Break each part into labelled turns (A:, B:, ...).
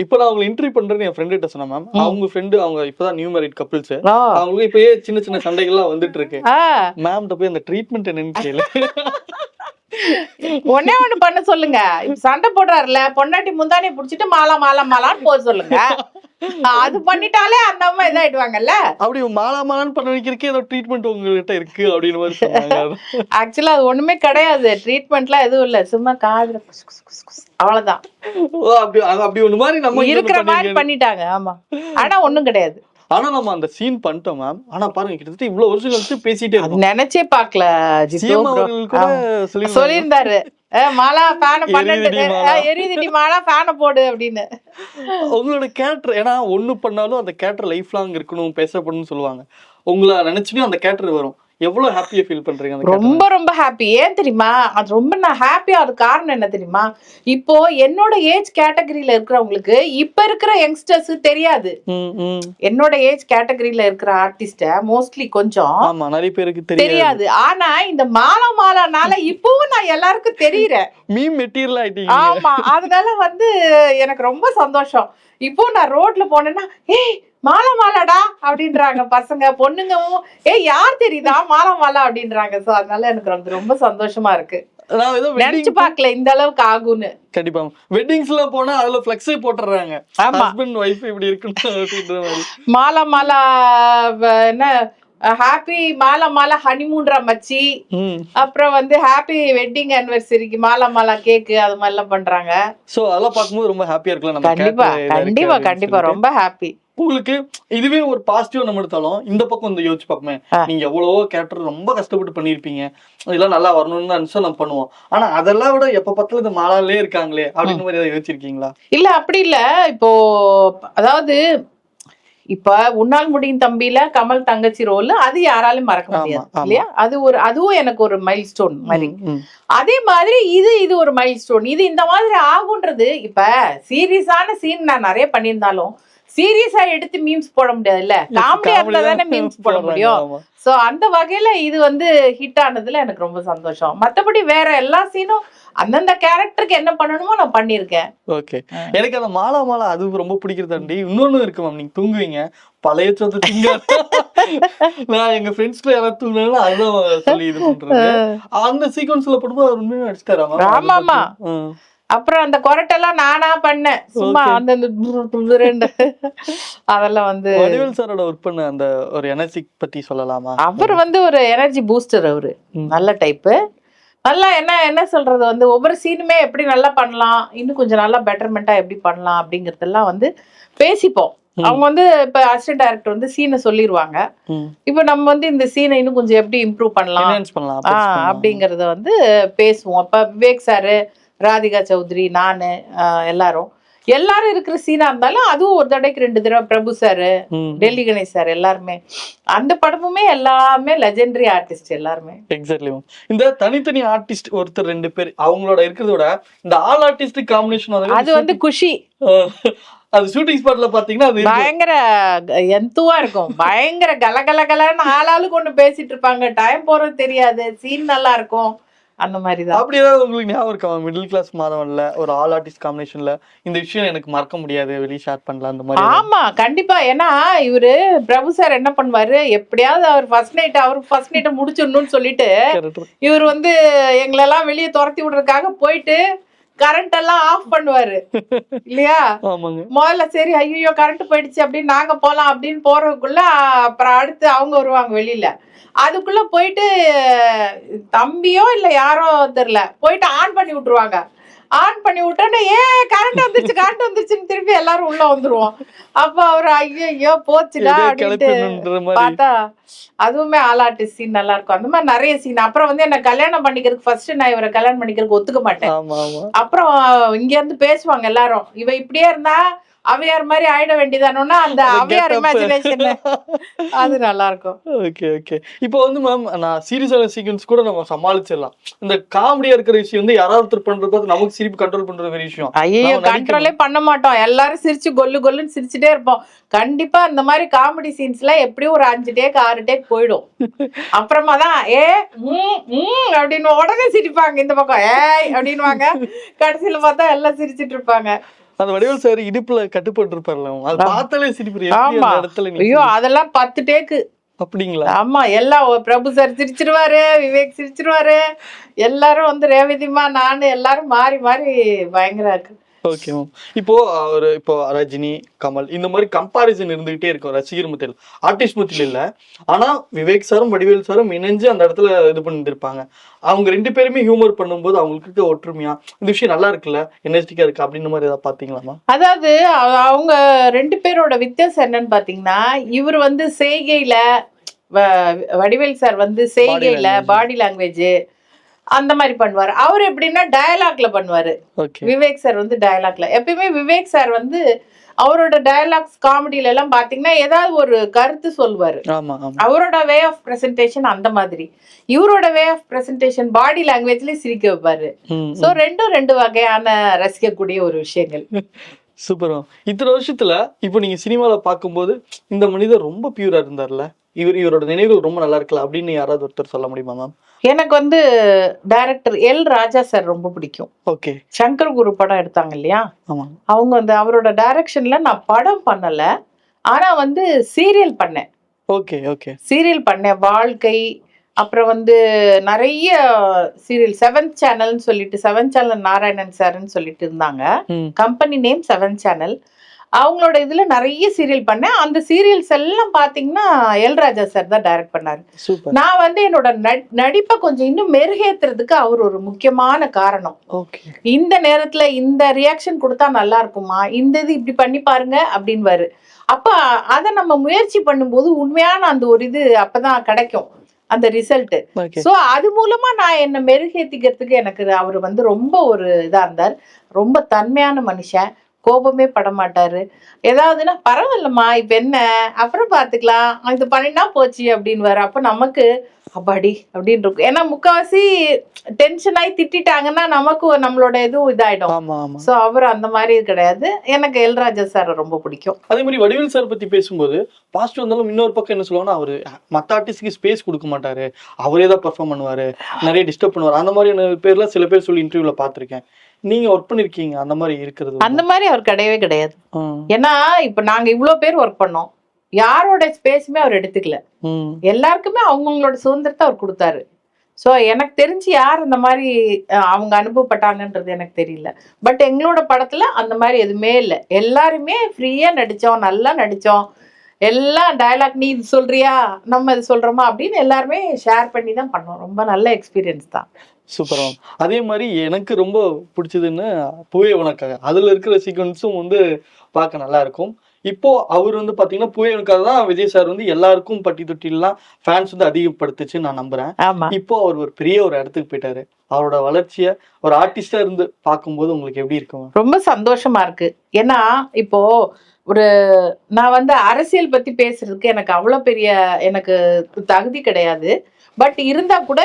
A: இப்ப நான் உங்களை இன்டர்வியூ பண்றேன்னு என் ஃப்ரெண்ட் கிட்ட சொன்னேன் மேம். அவங்க ஃப்ரெண்டு அவங்க இப்பதான் நியூ மேரிட் கப்பிள்ஸ்.
B: ஓ.
A: அவங்களுக்கு இப்பயே சின்ன சின்ன சண்டைகள்லாம் வந்துட்டு இருக்கு.
B: ஆ,
A: மேம்கிட்ட போய் அந்த ட்ரீட்மெண்ட் என்னன்னு கேளு.
B: ஒண்ணே ஒண்ணு பண்ண சொல்லுங்க. இப்ப சண்டை போடுறாருல, பொண்டாட்டி முந்தானி புடிச்சிட்டு மாலா மாலா மாலான்னு போக சொல்லுங்க. அது பண்ணிட்டாலே அந்த அம்மா இதாயிடுவாங்கல்ல.
A: அப்படி மாலா மாலான்னு பண்ண வைக்கிறதுக்கே ஏதோ ட்ரீட்மெண்ட் உங்ககிட்ட இருக்கு அப்படின்னு மாதிரி சொன்னாங்க.
B: ஆக்சுவலா அது ஒண்ணுமே கிடையாது. ட்ரீட்மெண்ட்லாம் எதுவும் இல்ல. சும்மா காதுல குஸ் குஸ் குஸ் குஸ் அவ்வளவுதான்.
A: ஓ, அப்படி அப்படி ஒண்ணு மாதிரி நம்ம
B: இருக்கிற மாதிரி பண்ணிட்டாங்க. ஆமா, ஆனா ஒண்ணும் கிடையாது.
A: ஆனா நம்ம அந்த சீன் பண்ணிட்டோம் மேம். ஆனா பாருங்க கிட்டத்தட்ட இவ்வளவு வருஷம் கழிச்சு பேசிட்டே
B: அது
A: இருக்கோம்.
B: நினைச்சே பாக்கல.
A: சிஎம் அவர்கள் கூட
B: சொல்லியிருந்தாரு, மாலா ஃபேனை
A: எரியுதுடி
B: பண்ணிட்டு
A: மாலா.
B: எரியுதுடி மாலா ஃபேனை போடு அப்படின்னு.
A: உங்களோட கேரக்டர் ஏன்னா ஒண்ணு பண்ணாலும் அந்த கேரக்டர் லைஃப் லாங் இருக்கணும் பேசப்படணும்னு சொல்லுவாங்க. உங்களை நினைச்சுமே அந்த கேரக்டர் வரும். எவ்வளவு ஹாப்பியா ஃபீல் பண்றீங்க அந்த
B: ரொம்ப ரொம்ப ஹாப்பி. ஏன் தெரியுமா? அது ரொம்ப நான் ஹாப்பியா. அது காரணம் என்ன தெரியுமா? இப்போ என்னோட ஏஜ் கேட்டகரியில இருக்கிறவங்களுக்கு இப்ப இருக்கிற யங்ஸ்டர்ஸ் தெரியாது. என்னோட ஏஜ் கேட்டகரியில இருக்கிற ஆர்டிஸ்ட மோஸ்ட்லி கொஞ்சம்
A: ஆமா நிறைய பேருக்கு
B: தெரியாது. ஆனா இந்த மாலா மாலானால இப்பவும் நான் எல்லாருக்கும் தெரியுறேன்.
A: மீம் மெட்டீரியல் ஆயிட்டீங்க.
B: ஆமா, அதனால வந்து எனக்கு ரொம்ப சந்தோஷம். இப்போ நான் ரோட்ல போனேன்னா ஏய் மாலா மாலாடா அப்படின்றாங்க பசங்க பொண்ணுங்கவும். யார் தெரியுதா மாலா மாலா அப்படின்றாங்க. சோ அதனால எனக்கு ரொம்ப சந்தோஷமா இருக்கு.
A: நான் ஏதோ
B: நினைச்சு பாக்கல இந்த அளவுக்கு ஆகும்னு.
A: கண்டிப்பா வெட்டிங்ஸ் எல்லாம் போனா அதுல ஃபிளெக்ஸே போட்டுறாங்க.
B: ஆமா,
A: ஹஸ்பண்ட் வைஃப் இப்படி இருக்கணும் அப்படின்ற மாதிரி.
B: மாலா மாலா என்ன ஹாப்பி மாலா மாலா ஹனிமூன்ரா மச்சி. அப்புறம் வந்து ஹாப்பி வெட்டிங் ஆனிவர்சரிக்கு மாலா மாலா கேக்கு அது மாதிரி எல்லாம் பண்றாங்க.
A: சோ அதெல்லாம் பார்க்கும்போது ரொம்ப ஹாப்பியா இருக்கலாம். நம்ம
B: கண்டிப்பா கண்டிப்பா கண்டிப்பா ரொம்ப ஹாப்பி.
A: உங்களுக்கு இதுவே ஒரு பாசிட்டிவ் நம்ம எடுத்தாலும் இந்த பக்கம் வந்து யோசிச்சு பார்ப்போமே, நீங்க எவ்வளவோ கேரக்டர் ரொம்ப கஷ்டப்பட்டு பண்ணிருப்பீங்க. இதெல்லாம் நல்லா வரணும்னு நினைச்சா நம்ம பண்ணுவோம். ஆனா அதெல்லாம் விட எப்ப பார்த்தாலும் இந்த மாலாலே இருக்காங்களே அப்படின்னு மாதிரி ஏதாவது யோசிச்சிருக்கீங்களா?
B: இல்ல அப்படி இல்ல. இப்போ அதாவது இப்ப உன்னால் முடியும் தம்பியில கமல் தங்கச்சி ரோல் அது யாராலும் மறக்க முடியாது இல்லையா? அதுவும் எனக்கு ஒரு மைல் ஸ்டோன் மாதிரி. அதே மாதிரி இது ஒரு மைல் ஸ்டோன். இது இந்த மாதிரி ஆகுன்றது. இப்ப சீரியஸான சீன் நான் நிறைய பண்ணியிருந்தாலும் சீரியஸா எடுத்து மீம்ஸ் போட முடியாது இல்ல. காமெடியா இருந்தா தானே மீம்ஸ் போட முடியும். சோ அந்த வகையில இது வந்து ஹிட் ஆனதுல எனக்கு ரொம்ப சந்தோஷம். மத்தபடி வேற எல்லா சீனும் அந்தந்த கேரக்டருக்கு என்ன பண்ணணுமோ நான் பண்ணிருக்கேன்.
A: ஓகே, எனக்கு அந்த மாலா மாலா அது ரொம்ப பிடிக்கிறதாண்டி இன்னொன்னு இருக்கு மேம். நீங்க தூங்குவீங்க பழைய சொத்து திங்க. நான் எங்க ஃப்ரெண்ட்ஸ்ல யாராவது தூங்கினாலும் அதுதான் சொல்லி இது பண்றது. அந்த சீக்வன்ஸ்ல போடும்போது அவர் உண்மையா நடிச்சிட்டாரா?
B: ஆமா ஆமா. அப்புறம் அந்த கொரட்டெல்லாம் நானா பண்ணேன். சும்மா அந்த அதெல்லாம் வந்து
A: வடிவேல் சாரோட ஒர்க் பண்ண அந்த ஒரு எனர்ஜி பத்தி சொல்லலாமா?
B: அவர் வந்து ஒரு எனர்ஜி பூஸ்டர். அவரு நல்ல டைப்பு. நல்லா என்ன சொல்றது வந்து ஒவ்வொரு சீனுமே எப்படி நல்லா பண்ணலாம், இன்னும் கொஞ்சம் நல்லா பெட்டர்மெண்டா எப்படி பண்ணலாம் அப்படிங்கறதெல்லாம் வந்து பேசிப்போம். அவங்க வந்து இப்ப அசிஸ்டன்ட் டைரக்டர் வந்து சீனை சொல்லிடுவாங்க. இப்ப நம்ம வந்து இந்த சீனை இன்னும் கொஞ்சம் எப்படி இம்ப்ரூவ் பண்ணலாம் அப்படிங்கறத வந்து பேசுவோம். இப்ப விவேக் சாரு, ராதிகா சௌத்ரி, நானு, எல்லாரும் இருக்கிற சீனா இருந்தாலும் அதுவும் ஒரு தடவைக்கு 2 தடவை பிரபு சாரு, டெல்லி கணேஷ் சார் எல்லாருமே அந்த படமுமே எல்லாமே லெஜெண்டரி ஆர்டிஸ்ட் எல்லாருமே.
A: எக்ஸாக்ட்லி. இந்த தனித்தனி ஆர்டிஸ்ட் ஒருத்தர் 2 பேர் அவங்களோட இருக்கிறதோட இந்த ஆல் ஆர்டிஸ்ட் காம்பினேஷன்
B: அது வந்து குஷி.
A: அது ஷூட்டிங் ஸ்பாட்ல பாத்தீங்கன்னா அது
B: பயங்கர எந்துவா இருக்கும். பயங்கர கலகலகலன்னு ஆளாளுக்கு ஒண்ணு பேசிட்டு இருப்பாங்க. டைம் போறது தெரியாது. சீன் நல்லா இருக்கும். அந்த மாதிரிதான்.
A: அப்படி ஏதாவது உங்களுக்கு ஞாபகம் இருக்கா? மிடில் கிளாஸ் மாதவன்ல ஒரு ஆல் ஆர்டிஸ்ட் காம்பினேஷன்ல இந்த விஷயம் எனக்கு மறக்க முடியாது, வெளியே ஷேர் பண்ணலாம் அந்த மாதிரி?
B: ஆமா கண்டிப்பா. ஏன்னா இவரு பிரபு சார் என்ன பண்ணுவாரு, எப்படியாவது அவர் ஃபர்ஸ்ட் நைட்டை முடிச்சிடணும்னு சொல்லிட்டு இவர் வந்து எங்களெல்லாம் வெளியே துரத்தி விடுறதுக்காக போயிட்டு கரண்ட் எல்லாம் ஆஃப் பண்ணுவாரு இல்லையா? முதல்ல சரி ஐயோ கரண்ட் போயிடுச்சு அப்படின்னு நாங்க போலாம் அப்படின்னு போறதுக்குள்ள அப்புறம் அடுத்து அவங்க வருவாங்க வெளியில. அதுக்குள்ள போயிட்டு தம்பியோ இல்ல யாரோ தெரியல போயிட்டு ஆன் பண்ணி விட்டுருவாங்க. ஆன் பண்ணி விட்டோன்னே கரண்ட் வந்துருச்சுன்னு திருப்பி எல்லாரும் உள்ள வந்துருவோம். அப்ப அவரு ஐயோ போச்சுடா அப்படின்ட்டு பார்த்தா அதுவுமே ஆலாட்டு சீன் நல்லா இருக்கும். அந்த மாதிரி நிறைய சீன். அப்புறம் வந்து என்ன கல்யாணம் பண்ணிக்கிறதுக்கு ஃபர்ஸ்ட் நான் இவரை கல்யாணம் பண்ணிக்கிறதுக்கு ஒத்துக்க மாட்டேன். அப்புறம் இங்க இருந்து பேசுவாங்க எல்லாரும், இவ இப்படியே இருந்தா அவையார் மாதிரி ஆயிட வேண்டியதானோன்னா அந்த அவையார் இமேஜினேஷன் அது நல்லா இருக்கும்.
A: Okay okay. இப்போ வந்து மேம் நான் சீரியஸான சீக்வன்ஸ் கூட நம்ம சமாளிச்சிடலாம். இந்த காமெடியா இருக்கிற விஷயம் வந்து யாராவது ஒருத்தர் பண்றது நமக்கு சிரிப்பு கண்ட்ரோல் பண்றது பெரிய விஷயம்.
B: ஐயோ கண்ட்ரோலே பண்ண மாட்டோம். எல்லாரும் சிரிச்சு கொல்லுன்னு சிரிச்சுட்டே இருப்போம். கண்டிப்பா இந்த மாதிரி காமெடி சீன்ஸ்ல எப்படியும் ஒரு 5 டேக் 6 டேக் போயிடும். அப்புறமா தான் அப்படின்னு உடனே சிரிப்பாங்க. இந்த பக்கம் அப்படின்னு கடைசியில பார்த்தா எல்லாம் சிரிச்சிட்டு இருப்பாங்க.
A: அந்த வடிவேல் சார் இடுப்புல கட்டுப்பட்டு இருப்பார்ல, அது பார்த்தாலே சிரிப்பு.
B: ஆமா, ஐயோ அதெல்லாம் 10 டேக்கு.
A: அப்படிங்களா?
B: ஆமா, எல்லாம் பிரபு சார் சிரிச்சிருவாரு, விவேக் சிரிச்சிருவாரு, எல்லாரும் வந்து ரேவதிமா நானு எல்லாரும் மாறி மாறி பயங்கர இருக்கு.
A: Okay ma'am. இப்போ ரஜினி, கமல் இந்த மாதிரி கம்பாரிசன் இருந்துகிட்டே இருக்கும் ரசிகர் மத்தியில், ஆர்டிஸ்ட் மத்தியில் இல்ல. ஆனா விவேக் சாரும் வடிவேல் சாரும் இணைஞ்சு அந்த இடத்துல இது பண்ணிட்டு இருப்பாங்க. அவங்க 2 பேருமே ஹியூமர் பண்ணும்போது அவங்களுக்கு இருக்க ஒற்றுமையா இந்த விஷயம் நல்லா இருக்குல்ல, எனர்ஜிக்கா இருக்கு அப்படின்ற மாதிரி ஏதாவது பாத்தீங்களாமா?
B: அதாவது அவங்க 2 பேரோட வித்தியாசம் என்னன்னு பாத்தீங்கன்னா, இவர் வந்து செய்கையில, வடிவேல் சார் வந்து செய்கையில பாடி லாங்குவேஜ் அந்த மாதிரி பண்ணுவாரு. அவர் எப்படின்னா டயலாக்ல பண்ணுவாரு. விவேக் சார் வந்து டயலாக்ல எப்பயுமே விவேக் சார் வந்து அவரோட டயலாக்ஸ் காமெடியில எல்லாம் பாத்தீங்கன்னா ஏதாவது ஒரு கருத்து சொல்லுவாரு. அவரோட வே ஆஃப் பிரசன்டேஷன் அந்த மாதிரி. இவரோட வே ஆஃப் பிரசன்டேஷன் பாடி லாங்குவேஜ்லயே சிரிக்க வைப்பாரு. சோ ரெண்டு வகையான ரசிக்கக்கூடிய ஒரு விஷயங்கள்.
A: சூப்பர். இத்தனை வருஷத்துல இப்போ நீங்க சினிமால பாக்கும்போது இந்த மனிதர் ரொம்ப பியூரா இருந்தார்ல, இவரோட நினைவுகள் ரொம்ப நல்லா இருக்குல்ல அப்படின்னு யாராவது ஒருத்தர் சொல்ல முடியுமா மேம்?
B: எனக்கு வந்து டைரக்டர் எல் ராஜா சார் ரொம்ப பிடிக்கும்.
A: ஓகே.
B: சங்கர் குரு படம் எடுத்தாங்க இல்லையா, அவங்க வந்து அவரோட டைரக்ஷன்ல நான் படம் பண்ணல, ஆனா வந்து சீரியல் பண்ணேன்.
A: Okay okay.
B: சீரியல் பண்ணேன், வாழ்க்கை, அப்புறம் வந்து நிறைய சீரியல் 7th சேனல்னு சொல்லிட்டு 7th சேனல் நாராயணன் சார்ன்னு சொல்லிட்டு இருந்தாங்க, கம்பெனி நேம் 7th சேனல். அவங்களோட இதுல நிறைய சீரியல் பண்ணேன். அந்த சீரியல்ஸ் எல்லாம் பாத்தீங்கன்னா எல் ராஜா சார் தான் டைரக்ட் பண்ணாரு. நான் வந்து என்னோட நடிப்பை கொஞ்சம் இன்னும் மெருகேத்துறதுக்கு அவர் ஒரு முக்கியமான காரணம். இந்த நேரத்துல இந்த ரியாக்ஷன் கொடுத்தா நல்லா இருக்குமா, இந்த இது இப்படி பண்ணி பாருங்க அப்படின்வாரு. அப்ப அதை நம்ம முயற்சி பண்ணும்போது உண்மையான அந்த ஒரு இது அப்பதான் கிடைக்கும், அந்த ரிசல்ட். சோ அது மூலமா நான் என்ன மெருகேத்திக்கிறதுக்கு எனக்கு அவர் வந்து ரொம்ப ஒரு இதா இருந்தார். ரொம்ப தன்மையான மனுஷன், கோபமே பட மாட்டாரு. ஏதாவதுன்னா பரவாயில்லம்மா இப்ப என்ன, அப்புறம் பாத்துக்கலாம், இது பண்ணினா போச்சு அப்படின்னு. அப்ப நமக்கு அப்பாடி அப்படின்னு இருக்கும். ஏன்னா முக்காவாசி டென்ஷன் ஆகி திட்டாங்கன்னா நமக்கு நம்மளோட இதுவும் இதாயிடும். சோ அவர் அந்த மாதிரி கிடையாது. எனக்கு எல் ராஜா சார் ரொம்ப பிடிக்கும்.
A: அதே மாதிரி வடிவேல் சார் பத்தி பேசும்போது பாசிட்டிவ் வந்தாலும் இன்னொரு பக்கம் என்ன சொல்லுவாங்கன்னா, அவரு மத்த ஆர்டிஸ்டுக்கு ஸ்பேஸ் கொடுக்க மாட்டாரு, அவரே தான் பெர்ஃபார்ம் பண்ணுவாரு, நிறைய டிஸ்டர்ப் பண்ணுவாரு, அந்த மாதிரியான பேர்லாம் சில பேர் சொல்லி இன்டர்வியூல பாத்திருக்கேன். நீங்க ஒர்க் பண்ணிருக்கீங்க அந்த மாதிரி இருக்கிறது?
B: அந்த மாதிரி அவர் கிடையவே கிடையாது. ஏன்னா இப்ப நாங்க இவ்வளவு பேர் ஒர்க் பண்ணோம், யாரோட ஸ்பேஸுமே அவர் எடுத்துக்கல. எல்லாருக்குமே அவங்களோட சுதந்திரத்தை அவர் கொடுத்தாரு. சோ எனக்கு தெரிஞ்சு யார் அந்த மாதிரி அவங்க அனுபவப்பட்டாங்கன்றது எனக்கு தெரியல. பட் எங்களோட படத்துல அந்த மாதிரி எதுவுமே இல்லை. எல்லாருமே ஃப்ரீயா நடிச்சோம், நல்லா நடிச்சோம், எல்லாம் டயலாக் நீ இது சொல்றியா நம்ம இது சொல்றோமா அப்படின்னு எல்லாருமே ஷேர் பண்ணி தான் பண்ணோம். ரொம்ப நல்ல எக்ஸ்பீரியன்ஸ் தான்.
A: Super ma'am. அதே மாதிரி எனக்கு ரொம்ப பிடிச்சதுன்னு பூவே உனக்காக, அதுல இருக்கிற சீக்வன்ஸும் வந்து பார்க்க நல்லா இருக்கும். இப்போ அவர் வந்து பாத்தீங்கன்னா பூவே உனக்காக தான் விஜய் சார் வந்து எல்லாருக்கும் பட்டி தொட்டிலாம் ஃபேன்ஸ் வந்து அதிகப்படுத்துச்சுன்னு நான் நம்புறேன். இப்போ அவர் ஒரு பெரிய ஒரு இடத்துக்கு போயிட்டாரு. அவரோட வளர்ச்சியை ஒரு ஆர்டிஸ்டா இருந்து பார்க்கும்போது உங்களுக்கு எப்படி இருக்கும்?
B: ரொம்ப சந்தோஷமா இருக்கு. ஏன்னா இப்போ நான் வந்து அரசியல் பத்தி பேசுறதுக்கு எனக்கு அவ்வளவு பெரிய எனக்கு தகுதி கிடையாது. பட் இருந்தா கூட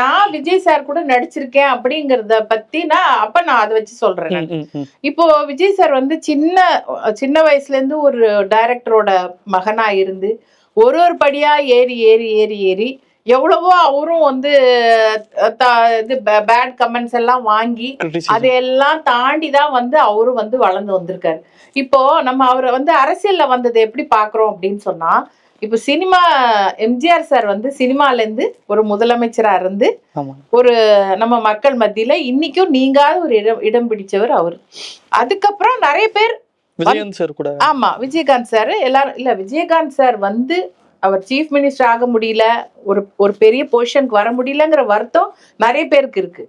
B: நான் விஜய் சார் கூட நடிச்சிருக்கேன் அப்படிங்கறத பத்தி நான் அதை வச்சு சொல்றேன். இப்போ விஜய் சார் வந்து சின்ன வயசுல இருந்து ஒரு டைரக்டரோட மகனா இருந்து ஒரு படியா ஏறி ஏறி ஏறி ஏறி எவ்வளவோ அவரும் வந்து பேட் கமெண்ட்ஸ் எல்லாம் வாங்கி அதையெல்லாம் தாண்டி தான் வந்து அவரும் வந்து வளர்ந்து வந்திருக்காரு. இப்போ நம்ம அவரை வந்து அரசியல்ல வந்ததை எப்படி பாக்குறோம் அப்படின்னு சொன்னா, இப்ப சினிமா எம்ஜிஆர் சார் வந்து சினிமால இருந்து ஒரு முதலமைச்சரா இருந்து ஒரு நம்ம மக்கள் மத்தியில இன்னைக்கும் நீங்காத ஒரு இடம் பிடிச்சவர் அவர். அதுக்கப்புறம் நிறைய பேர் ஆமா விஜயகாந்த் சார் எல்லாரும் இல்ல, விஜயகாந்த் சார் வந்து அவர் சீஃப் மினிஸ்டர் ஆக முடியல, ஒரு பெரிய பொசிஷனுக்கு வர முடியலங்கிற வருத்தம் நிறைய பேருக்கு இருக்கு.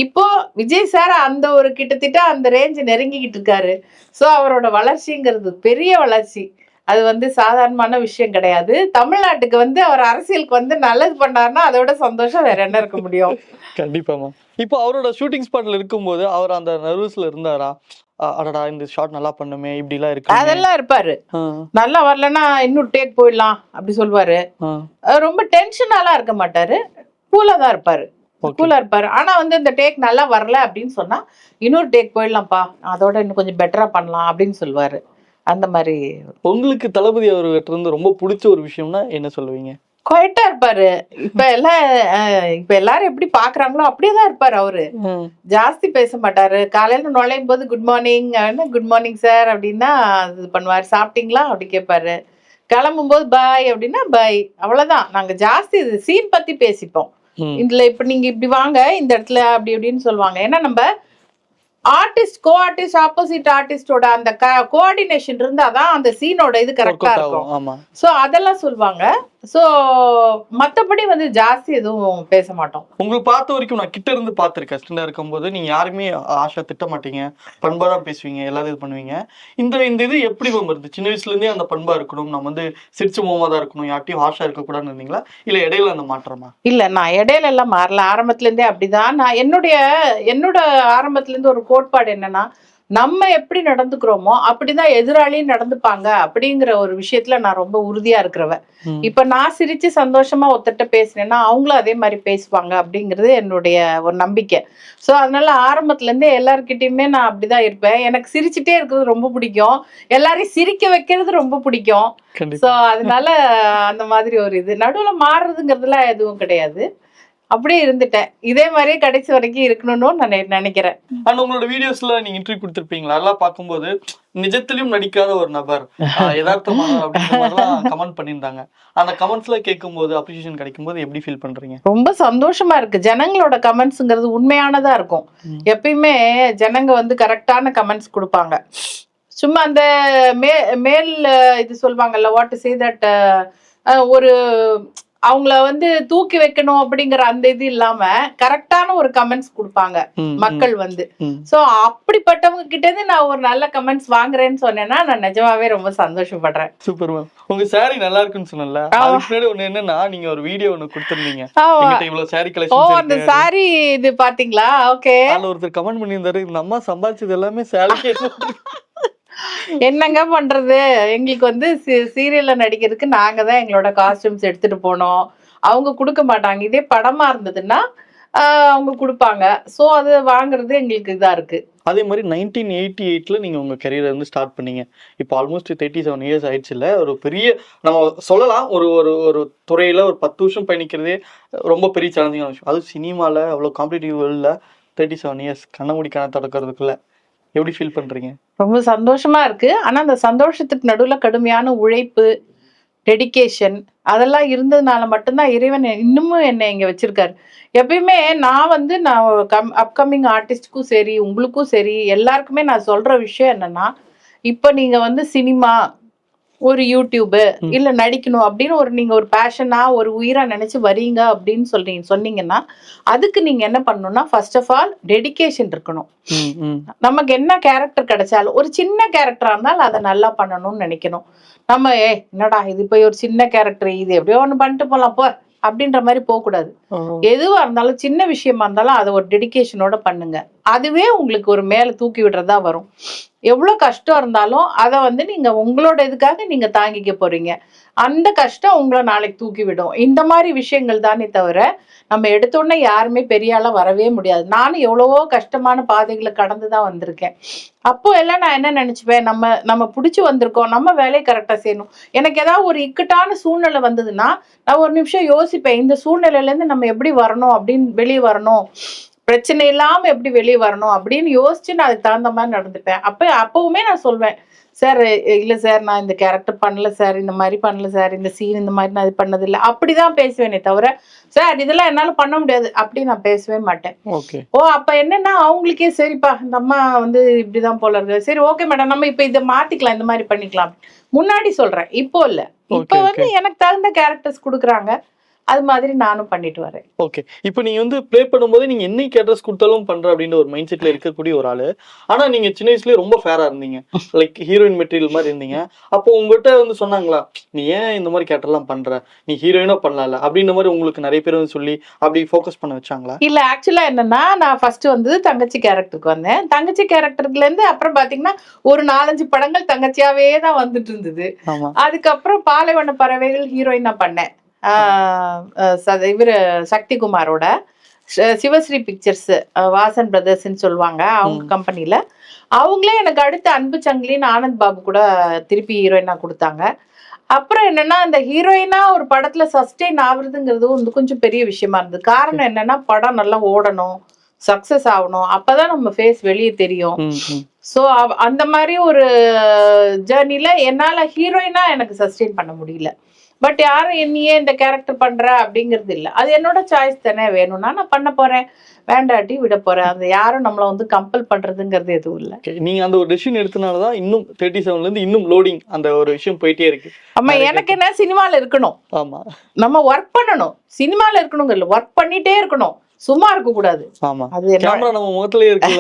B: இப்போ விஜய் சார் அந்த ஒரு கிட்டத்தட்ட அந்த ரேஞ்ச் நெருங்கிக்கிட்டு இருக்காரு. சோ அவரோட வளர்ச்சிங்கிறது பெரிய வளர்ச்சி, அது வந்து சாதாரணமான விஷயம் கிடையாது. தமிழ்நாட்டுக்கு வந்து அவர் அரசியலுக்கு வந்து நல்லது பண்ணாருன்னா அதோட சந்தோஷம் வேற என்ன இருக்க முடியும்?
A: கண்டிப்பாமா. இப்போ அவரோட ஷூட்டிங் ஸ்பாட்ல இருக்கும்போது அவர் அந்த நர்வஸ்ல இருந்தாரா, அடடா இந்த ஷாட் நல்லா பண்ணுமே இப்படி எல்லாம் இருக்கு?
B: அதெல்லாம் இருப்பாரு. நல்லா வரலன்னா இன்னும் டேக் போயிடலாம் அப்படி சொல்லுவாரு. ரொம்ப டென்ஷனாலாம் இருக்க மாட்டாரு, கூலா தான் இருப்பாரு, கூலா இருப்பாரு. ஆனா வந்து இந்த டேக் நல்லா வரல அப்படின்னு சொன்னா இன்னொரு டேக் போயிடலாம்ப்பா, அதோட இன்னும் கொஞ்சம் பெட்டரா பண்ணலாம் அப்படின்னு சொல்லுவாரு. அந்த மாதிரி.
A: உங்களுக்கு தளபதி அவர்கிட்ட இருந்து ரொம்ப பிடிச்ச ஒரு விஷயம்னா என்ன சொல்லுவீங்க?
B: குவைட்டா இருப்பாரு. இப்ப எல்லாரும் எப்படி பாக்குறாங்களோ அப்படியேதான் இருப்பாரு அவரு. ஜாஸ்தி பேச மாட்டாரு. காலையில நுழையும் போது good morning, good morning sir அப்படின்னா இது பண்ணுவாரு. சாப்பிட்டீங்களா அப்படி கேட்பாரு. கிளம்பும் போது பாய் அப்படின்னா பாய், அவ்வளவுதான். நாங்க ஜாஸ்தி சீன் பத்தி பேசிப்போம். இதுல இப்ப நீங்க இப்படி வாங்க இந்த இடத்துல அப்படி அப்படின்னு சொல்லுவாங்க. ஏன்னா நம்ம ஆர்டிஸ்ட், கோ ஆர்டிஸ்ட், ஆப்போசிட் ஆர்டிஸ்டோட அந்த கோஆர்டினேஷன் இருந்தாதான் அந்த சீனோட இது கரெக்டா இருக்கும். சோ அதெல்லாம் சொல்லுவாங்க. சோ மத்தபடி வந்து ஜாஸ்தி எதுவும் பேச மாட்டோம்.
A: உங்களுக்கு பார்த்த வரைக்கும் நான் கிட்ட இருந்து பார்த்திருக்கேன். ஸ்டூடெண்டா இருக்கும்போது நீங்க யாருமே ஆஷா திட்ட மாட்டீங்க, பண்பா தான் பேசுவீங்க, எல்லாரும் இது பண்ணுவீங்க. இந்த இது எப்படி வருது? சின்ன வயசுல இருந்தே அந்த பண்பா இருக்கணும், நம்ம வந்து சிரிச்ச முகமா தான் இருக்கணும், யார்ட்டையும் ஆஷா இருக்க கூடாதுன்னு இருந்தீங்களா, இல்ல இடையில அந்த மாற்றமா?
B: இல்ல, நான் இடையில எல்லாம் மாறல. ஆரம்பத்துல இருந்தே அப்படிதான். நான் என்னோட ஆரம்பத்துல இருந்து ஒரு கோட்பாடு என்னன்னா, நம்ம எப்படி நடந்துக்கிறோமோ அப்படிதான் எதிராளியும் நடந்துப்பாங்க அப்படிங்கிற ஒரு விஷயத்துல நான் ரொம்ப உறுதியா இருக்கிறவ. இப்ப நான் சிரிச்சு சந்தோஷமா ஒருத்தட்ட பேசினேன்னா அவங்களும் அதே மாதிரி பேசுவாங்க அப்படிங்கிறது என்னுடைய ஒரு நம்பிக்கை. சோ அதனால ஆரம்பத்துல இருந்தே எல்லார்கிட்டயுமே நான் அப்படிதான் இருப்பேன். எனக்கு சிரிச்சுட்டே இருக்கிறது ரொம்ப பிடிக்கும், எல்லாரையும் சிரிக்க வைக்கிறது ரொம்ப பிடிக்கும். சோ அதனால அந்த மாதிரி ஒரு இது நடுவுல மாறுறதுங்கிறதுலாம் எதுவும் கிடையாது. அப்படியே இருந்துட்டேன். இதே மாதிரியே கடைசி வரைக்கும் இருக்கணும்னு நான் நினைக்கிறேன்.
A: அண்ட் உங்களோட வீடியோஸ்ல நீங்க இன்டர்வியூ கொடுத்திருப்பீங்களா, அதெல்லாம் பார்க்கும்போது நிஜத்திலும் நடிக்காத ஒரு நபர், யதார்த்தமான அப்படின்ற மாதிரிலாம் கமெண்ட் பண்ணியிருந்தாங்க. அந்த கமெண்ட்ஸ்ல கேட்கும்போது, அப்ரிசியேஷன் கிடைக்கும்போது எப்படி ஃபீல் பண்றீங்க?
B: ரொம்ப சந்தோஷமா இருக்கு. ஜனங்களோட கமெண்ட்ஸ்ங்கிறது உண்மையானதா இருக்கும். எப்பயுமே ஜனங்க வந்து கரெக்டான கமெண்ட்ஸ் கொடுப்பாங்க. சும்மா அந்த மேல் இது சொல்லுவாங்கல்ல, வாட் டு சே தட், ஒரு அவங்கள வந்து தூக்கி வைக்கணும் அப்படிங்கிற அந்த இது இல்லாம கரெக்டான ஒரு கமெண்ட்ஸ் கொடுப்பாங்க மக்கள் வந்து. சோ அப்படிப்பட்டவங்க கிட்ட இருந்து நான் ஒரு நல்ல கமெண்ட்ஸ் வாங்குறேன்னு சொன்னேன்னா நான் நிஜமாவே ரொம்ப சந்தோஷப்படுறேன்.
A: Super ma'am. உங்க சாரி நல்லா இருக்குன்னு சொன்னல, அதுக்கு முன்னாடி ஒண்ணு என்னன்னா, நீங்க ஒரு வீடியோ ஒன்னு கொடுத்திருந்தீங்க, என்கிட்ட இவ்வளவு சாரி கலெக்ஷன்ஸ் இருக்கு.
B: அந்த சாரி இது பாத்தீங்களா? ஓகே.
A: அதுல ஒருத்தர் கமெண்ட் பண்ணியிருந்தாரு, இந்த அம்மா சம்பாதிச்சது எல்லாமே சாரிக்கே.
B: என்னங்க பண்றது, எங்களுக்கு வந்து சீரியல்ல நடிக்கிறதுக்கு நாங்க தான் எங்களோட காஸ்டியூம்ஸ் எடுத்துட்டு போனோம். அவங்க கொடுக்க மாட்டாங்க. இதே படமா இருந்ததுன்னா அவங்க கொடுப்பாங்க. சோ அது வாங்குறது எங்களுக்கு இதா இருக்கு.
A: அதே மாதிரி 1988ல நீங்க உங்க கரியரை வந்து ஸ்டார்ட் பண்ணீங்க. இப்போ ஆல்மோஸ்ட் 37 இயர்ஸ் ஆயிடுச்சு இல்ல. ஒரு பெரிய நம்ம சொல்லலாம், ஒரு ஒரு ஒரு துறையில ஒரு 10 வருஷம் பயணிக்கிறதே ரொம்ப பெரிய சேலஞ்சிங்கான விஷயம். அது சினிமால அவ்வளவு காம்படிட்டிவ் வேர்ல்ட்ல 37 இயர்ஸ் கண்ண மூடி கண்ண திறக்கிறதுக்குள்ள எப்படி ஃபீல் பண்றீங்க?
B: ரொம்ப சந்தோஷமா இருக்கு. ஆனா அந்த சந்தோஷத்துக்கு நடுவுல கடுமையான உழைப்பு, டெடிகேஷன் அதெல்லாம் இருந்ததுனால மட்டும்தான் இறைவன் இன்னமும் என்னை இங்க வச்சிருக்காரு. எப்பயுமே நான் அப்கமிங் ஆர்டிஸ்டுக்கும் சரி, உங்களுக்கும் சரி, எல்லாருக்குமே நான் சொல்ற விஷயம் என்னன்னா, இப்ப நீங்க வந்து சினிமா, ஒரு யூடியூப் இல்ல நடிக்கணும் அப்படின்னு நீங்க ஒரு பேஷனா ஒரு உயிரா நினைச்சு வரீங்க அப்படின்னு சொன்னீங்கன்னா அதுக்கு நீங்க என்ன பண்ணணும்னா, ஃபர்ஸ்ட் ஆஃப் ஆல் டெடிகேஷன் இருக்கணும். நமக்கு என்ன கேரக்டர் கிடைச்சாலும், ஒரு சின்ன கேரக்டரா இருந்தாலும் அதை நல்லா பண்ணணும்னு நினைக்கணும். நம்ம என்னடா இது போய் ஒரு சின்ன கேரக்டர், இது எப்படியோ ஒண்ணு பண்ணிட்டு போலாம் போ அப்படின்ற மாதிரி போகக்கூடாது. எதுவா இருந்தாலும் சின்ன விஷயமா இருந்தாலும் அதை ஒரு டெடிகேஷனோட பண்ணுங்க. அதுவே உங்களுக்கு ஒரு மேல தூக்கி விடுறதா வரும். எவ்வளவு கஷ்டம் இருந்தாலும் அதை வந்து நீங்க உங்களோட இதுக்காக நீங்க தாங்கிக்க போறீங்க. அந்த கஷ்டம் உங்களை நாளைக்கு தூக்கி விடும். இந்த மாதிரி விஷயங்கள் தானே தவிர நம்ம எடுத்தோடனே யாருமே பெரிய ஆளா வரவே முடியாது. நானும் எவ்வளவோ கஷ்டமான பாதைகளை கடந்துதான் வந்திருக்கேன். அப்போ எல்லாம் நான் என்ன நினைச்சுப்பேன், நம்ம பிடிச்சி வந்திருக்கோம், நம்ம வேலையை கரெக்டா செய்யணும். எனக்கு ஏதாவது ஒரு இக்கட்டான சூழ்நிலை வந்ததுன்னா நான் ஒரு நிமிஷம் யோசிப்பேன், இந்த சூழ்நிலையில இருந்து நம்ம எப்படி வரணும் அப்படின்னு, வெளியே வரணும், பிரச்சனை இல்லாம எப்படி வெளியே வரணும் அப்படின்னு யோசிச்சு நான் அதுக்கு தகுந்த மாதிரி நடந்துப்பேன். அப்பவுமே நான் சொல்வேன், சார் இல்ல சார் நான் இந்த கேரக்டர் பண்ணல சார், இந்த மாதிரி பண்ணல சார், இந்த சீன் இந்த மாதிரி நான் இது பண்ணதில்லை, அப்படிதான் பேசுவேனே தவிர சார் இதெல்லாம் என்னால பண்ண முடியாது அப்படி நான் பேசவே மாட்டேன். அப்ப என்னன்னா அவங்களுக்கே சரிப்பா இந்த அம்மா வந்து இப்படிதான் போல இருக்கு, சரி ஓகே மேடம் நம்ம இப்ப இதை மாத்திக்கலாம், இந்த மாதிரி பண்ணிக்கலாம் முன்னாடி சொல்றேன். இப்போ இல்ல, இப்ப வந்து எனக்கு தகுந்த கேரக்டர்ஸ் கொடுக்குறாங்க, அது மாதிரி நானும் பண்ணிட்டு வரேன்.
A: ஓகே. இப்போ நீங்க வந்து ப்ளே பண்ணும்போது நீங்க என்னைக்கு அட்ரஸ் கொடுத்தாலும் பண்ற அப்படின்ற ஒரு மைண்ட் செட்ல இருக்கக்கூடிய ஒரு ஆளு. ஆனா நீங்க சின்ன வயசுலயே ரொம்ப ஃபேரா இருந்தீங்க, லைக் ஹீரோயின் மெட்டீரியல் மாதிரி இருந்தீங்க. அப்போ உங்ககிட்ட வந்து சொன்னாங்களா, நீ ஏன் இந்த மாதிரி கேரக்டர்லாம் பண்ற, நீ ஹீரோயினா பண்ணலாம்ல அப்படின்ற மாதிரி உங்களுக்கு நிறைய பேர் வந்து சொல்லி அப்படி ஃபோக்கஸ் பண்ண வச்சாங்களா?
B: இல்ல, ஆக்சுவலா என்னன்னா நான் ஃபர்ஸ்ட் வந்து தங்கச்சி கேரக்டருக்கு வந்தேன். தங்கச்சி கேரக்டர்ல இருந்து அப்புறம் பாத்தீங்கன்னா ஒரு 4-5 படங்கள் தங்கச்சியாவே தான் வந்துட்டு இருந்தது. அதுக்கப்புறம் பாலைவன பறவைகள் ஹீரோயினா பண்ணேன். இவரு சக்திகுமாரோட சிவஸ்ரீ பிக்சர்ஸ், வாசன் பிரதர்ஸ்ன்னு சொல்லுவாங்க, அவங்க கம்பெனில. அவங்களே எனக்கு அடுத்து அன்பு சங்கிலின்னு ஆனந்த் பாபு கூட திருப்பி ஹீரோயினா கொடுத்தாங்க. அப்புறம் என்னன்னா அந்த ஹீரோயினா ஒரு படத்துல சஸ்டெயின் ஆகுறதுங்கிறது வந்து கொஞ்சம் பெரிய விஷயமா இருந்தது. காரணம் என்னன்னா படம் நல்லா ஓடணும், சக்சஸ் ஆகணும், அப்பதான் நம்ம ஃபேஸ் வெளியே தெரியும். ஸோ அந்த மாதிரி ஒரு ஜேர்னில என்னால ஹீரோயினா எனக்கு சஸ்டெயின் பண்ண முடியல. பட் யாரும் நீ ஏன் இந்த கேரக்டர் பண்ற அப்படிங்கிறது இல்லை. அது என்னோட சாய்ஸ் தானே, வேணும்னா நான் பண்ண போறேன், வேண்டாட்டி விட போறேன். அது யாரும் நம்மள வந்து கம்பல் பண்றதுங்கிறது எதுவும் இல்லை.
A: நீங்க அந்த ஒரு டெசிஷன் எடுத்தனாலதான் இன்னும் 37ல இருந்து இன்னும் லோடிங் அந்த ஒரு விஷயம் போயிட்டே இருக்கு.
B: ஆமா, எனக்கு என்ன சினிமால இருக்கணும்.
A: ஆமா,
B: நம்ம ஒர்க் பண்ணணும். சினிமால இருக்கணுங்க, ஒர்க் பண்ணிட்டே இருக்கணும், சும்மா இருக்க கூடாது.
A: ஆமா,
B: அது
A: கேமரா நம்ம முகத்திலே இருக்கு.